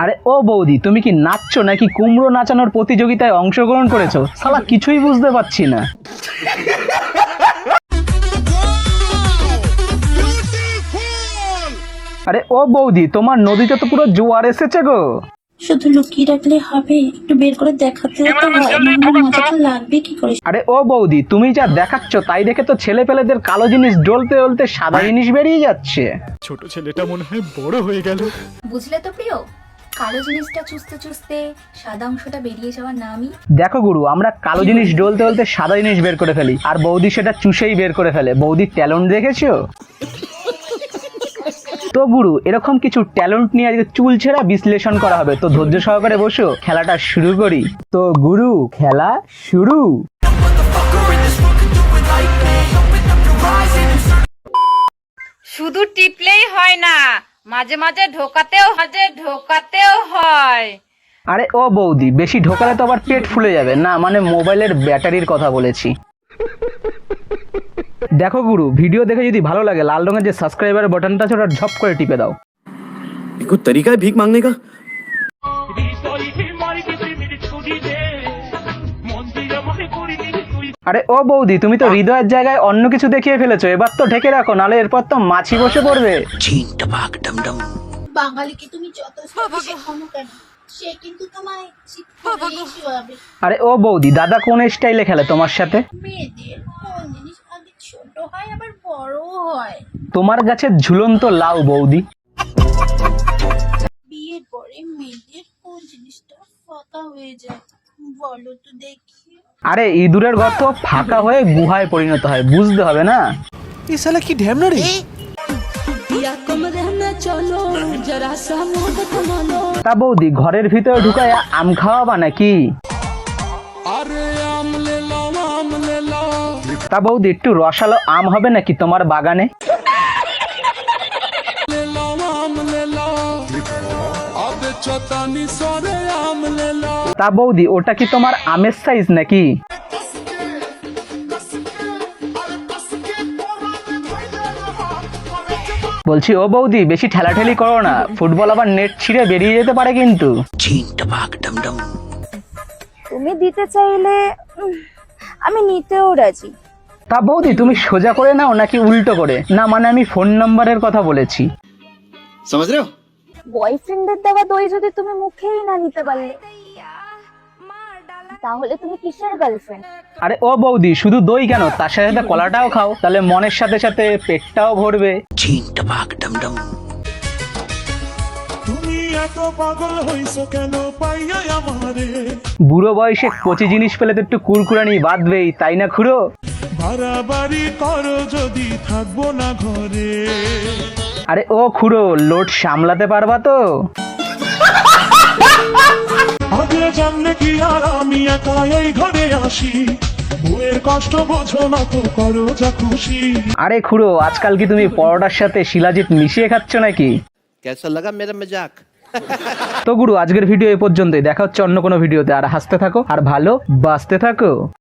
আরে ও বৌদি, তুমি কি নাচছো নাকি কুমড়ো নাচানোর প্রতিযোগিতায় অংশগ্রহণ করেছো? শালা কিছুই বুঝতে পারছি না। আরে ও বৌদি, তোমার নদীতে তো পুরো জোয়ার এসেছে গো। শুধু লুকিয়ে রাখলে হবে, একটু বের করে দেখাতেও তো হয়, নাহলে মজাটা লাগবে কি করে? আরে ও বৌদি, তুমি যা দেখাচ্ছ তাই দেখে তো ছেলেপেলেদের কালো জিনিস ডলতে ডলতে সাদা জিনিস বেরিয়ে যাচ্ছে। ছোট ছেলেটা মনে হয় বড় হয়ে গেল। বুঝলে তো প্রিয়, কালো জিনিসটা চুষতে চুষতে সাদা অংশটা বেরিয়ে যাওয়ার নামই। দেখো গুরু, আমরা কালো জিনিস ডলতে ডলতে সাদা জিনিস বের করে ফেলি, আর বৌদি সেটা চুষেই বের করে ফেলে। বৌদির ট্যালেন্ট দেখেছো তো গুরু? এরকম কিছু ট্যালেন্ট নিয়ে আজকে চুলছেরা বিশ্লেষণ করা হবে, তো ধৈর্য সহকারে বসো, খেলাটা শুরু করি। তো গুরু, খেলা শুরু। শুধু টিপলেই হয় না, মাঝে মাঝে ঢোকাতেও হয়। আরে ও বৌদি, বেশি ঢোকালে তো আবার পেট ফুলে যাবে না, মানে মোবাইলের ব্যাটারির কথা বলেছি। দেখো গুরু, ভিডিও দেখে যদি ভালো লাগে লাল রঙের যে সাবস্ক্রাইবার বাটনটা আছে ওটা ঝপ করে টিপে দাও। कोई तरीका है भीख मांगने का? আরে ও বৌদি, তুমি তো হৃদয়ের জায়গায় অন্য কিছু দেখিয়ে ফেলেছো, এবার তো ঢেকে রাখো, নালে এরপর তো মাছি বসে পড়বে। বাঙালিকে তুমি যত শেখানো কেন, সে কিন্তু তোমায় শিক্ষাই শিখাবে। আরে ও বৌদি, দাদা কোন স্টাইলে খেলে তোমার সাথে? মেয়েদের কোন জিনিস আগে ছোট হয় আবার বড় হয়? তোমার গাছের ঝুলন্ত লাউ বৌদি। বিয়ের পরে মেয়েদের কোন জিনিসটা ফাঁকা হয়ে যায় বলো তো দেখি? আরে ইঁদুরের গর্ত ফাঁকা হয়ে গুহায় পরিণত হয়, বুঝতে হবে না? ये साला की ढैमना रे। তা বৌদি, ঘরের ভিতরে ঢুকায় আম খাওয়াবা নাকি? তা বৌদি, একটু রসালো আম হবে নাকি তোমার বাগানে? তা বৌদি, ওটা কি তোমার আমের সাইজ নাকি? বলছি ও বৌদি, বেশি ঠেলাঠেলি করো না, ফুটবল আবার নেট ছিঁড়ে বেরিয়ে যেতে পারে কিন্তু। তুমি দিতে চাইলে আমি নিতেও রাজি। তা বৌদি, তুমি সোজা করে নাও নাকি উল্টো করে? না মানে আমি ফোন নাম্বারের কথা বলেছি। समझ रहे हो? বয়ফ্রেন্ডের দেওয়া দই যদি তুমি মুখেই না নিতে পারলে, তাহলে তুমি কিসের গার্লফ্রেন্ড? আরে ও বৌদি, শুধু দই কেন, তার সাথে সাথে কলাটাও খাও, তাহলে মনের সাথে সাথে পেটটাও ভরবে। বুড়ো বয়সে কচি জিনিস পেলে তো একটু কুরকুরানি বাঁধবেই, তাই না খুড়ো? বাড়াবাড়ি করো যদি থাকবো না ঘরে। আরে ও খুড়ো, লোড সামলাতে পারবা তো? আগে জানলে কি আর আমি একা এই ঘরে আসি, বউয়ের কষ্ট বোঝো না তো, করো যা খুশি। আরে খুড়ো, আজকাল কি তুমি পরোটার সাথে শিলাজিৎ মিশিয়ে খাচ্ছ নাকি? कैसा लगा मेरा मजाक? তো গুরু, আজকের ভিডিও এই পর্যন্তই, দেখা হচ্ছে অন্য কোনো ভিডিওতে। আর হাসতে থাকো আর ভালো বাঁচতে থাকো।